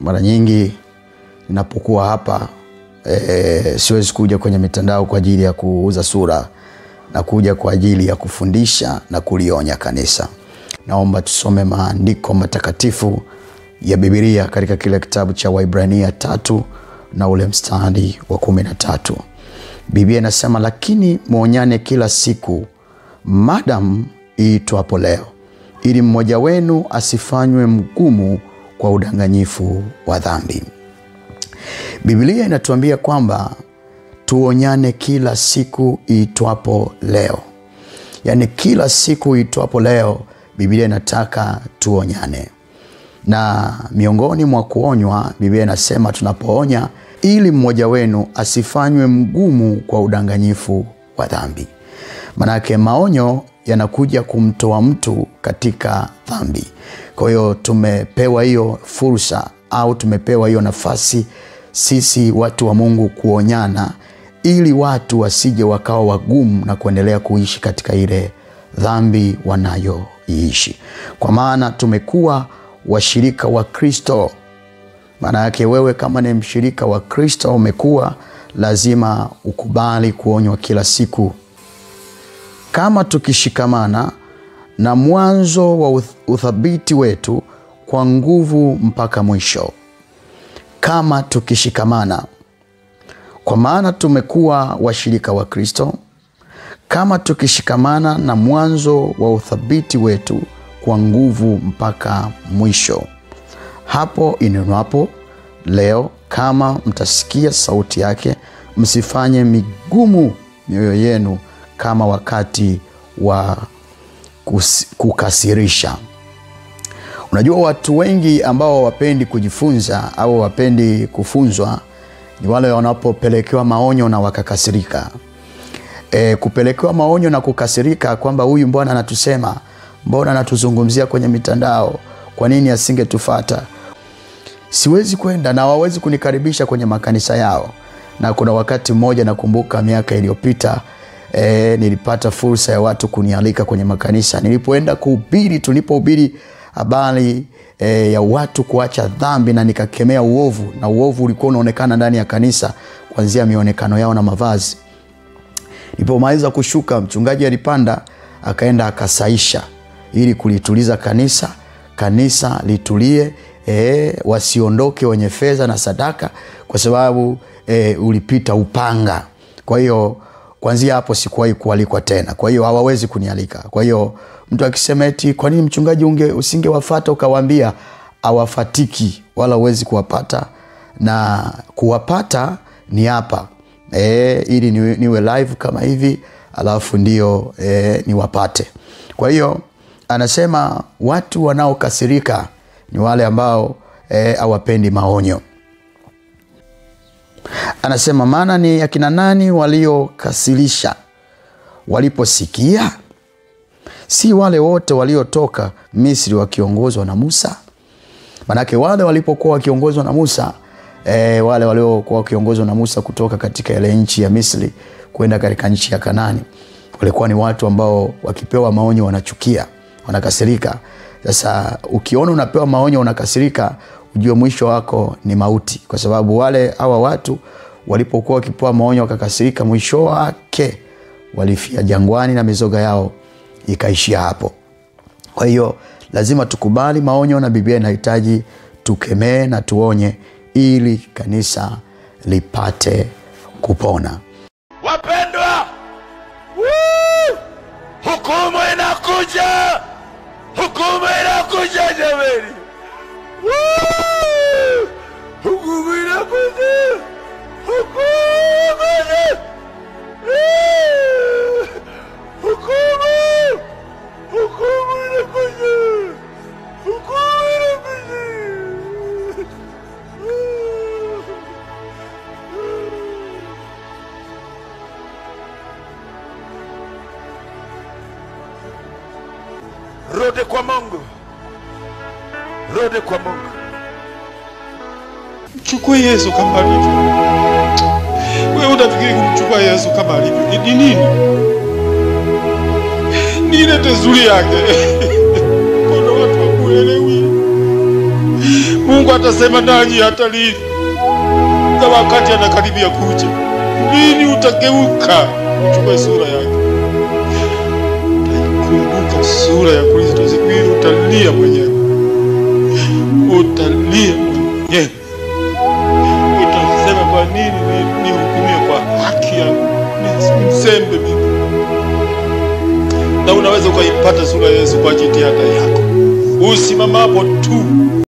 mara nyingi ninapokuwa hapa siwezi kuja kwenye mitandao kwa ajili ya kuuza sura, na kuja kwa ajili ya kufundisha na kulionya kanisa. Naomba tusome maandiko matakatifu ya Biblia katika kile kitabu cha Waibrania 3 na ule mstari wa 13. Biblia inasema, lakini muonyane kila siku madam iitwapo leo, ili mmoja wenu asifanywe mgumu kwa udanganyifu wa dhambi. Biblia inatuambia kwamba tuonyane kila siku iitwapo leo. Yani kila siku iitwapo leo, Biblia inataka tuonyane. Na miongoni mwa kuonywa, Biblia inasema tunapoonya ili mmoja wenu asifanywe mgumu kwa udanganyifu wa dhambi. Manake maonyo yanakuja kumtoa mtu katika dhambi. Kwa hiyo tumepewa hiyo fursa, au tumepewa hiyo nafasi sisi watu wa Mungu kuonyana, ili watu wasije wakawa wagumu na kuendelea kuishi katika ile dhambi wanayoishi. Kwa maana tumekuwa washirika wa Kristo. Maana yake wewe kama ni mshirika wa Kristo umekuwa, lazima ukubali kuonywa kila siku. Kama tukishikamana na mwanzo wa uthabiti wetu kwa nguvu mpaka mwisho. Kama tukishikamana, kwa maana tumekuwa washirika wa Kristo. Kama tukishikamana na mwanzo wa uthabiti wetu kwa nguvu mpaka mwisho. Hapo inenwapo leo, kama mtasikia sauti yake, msifanye migumu mioyo yenu kama wakati wa kukasirisha. Unajua watu wengi ambao wapendi kujifunza au wapendi kufunzwa ni wale wanapopelekewa maonyo na wakakasirika. Kupelekewa maonyo na kukasirika kwamba huyu mbona anatusema, mbona anatuzungumzia kwenye mitandao, kwa nini asingetufuata? Siwezi kwenda na wawezi kunikaribisha kwenye makanisa yao. Na kuna wakati mmoja nakumbuka miaka iliyopita, nilipata fursa ya watu kunialika kwenye makanisa. Nilipoenda kuhubiri, tulipohubiri habari ya watu kuacha dhambi na nikakemea uovu, na uovu ulikuwa unaonekana ndani ya kanisa kuanzia mionekano yao na mavazi. Nilipomaliza kushuka, mchungaji alipanda akaenda akasaisha ili kulituliza kanisa litulie, wasiondoke wenye fedha na sadaka, kwa sababu ulipita upanga. Kwa hiyo kuanzia hapo sikuwahi kualikwa tena. Kwa hiyo hawawezi kunialika. Kwa hiyo mtu akisema eti kwa nini mchungaji usingewafuata ukawaambia, hawafatiki wala uwezi kuwapata, na kuwapata ni hapa. Ili niwe live kama hivi, alafu ndio niwapate. Kwa hiyo anasema watu wanaokasirika ni wale ambao hawapendi maonyo. Anasema maana ni akina nani waliokasirisha waliposikia? Si wale wote waliotoka Misri wakiongozwa na Musa? Manake wale walipokuwa wakiongozwa na Musa, wale waliokuwa wakiongozwa na Musa kutoka katika ile nchi ya Misri kwenda katika nchi ya Kanaani, walikuwa ni watu ambao wakipewa maonyo wanachukia, wanakasirika. Sasa ukiona unapewa maonyo unakasirika, ujue mwisho wako ni mauti, kwa sababu hawa watu walipokuwa wakipewa maonyo wakakasirika, mwisho wake walifia jangwani na mizoga yao ikaishia hapo. Kwa hiyo lazima tukubali maonyo, na Biblia inahitaji tukemee na tuonye ili kanisa lipate kupona. Wapendwa, hukumu inakuja. Hukumu inakuja jamani. Hukumu inakuja. Hukumu inakuja. Hukumu inakuja. Hukumu inakuja. Rudi kwa Mungu. Rudi kwa Mungu. Mchukue Yesu kama alivyo. Wewe unafikiri kumchukua Yesu kama alivyo ni nini? Ni ile tezuri yake. Kuna watu wakuelewi. Mungu Mungu atasema nanyi hata lini? Na wakati anakaribia kuja, lini utageuka uchukue sura yake? Kumbuka sura ya Kristo, siku hiyo utalia mwenyewe. Utalia mwenyewe. Utasema kwa nini nihukumiwe kwa haki yangu? Msembe mimi. Na unaweza ukaipata sura ya Yesu kwa jitihada yako. Usimama hapo tu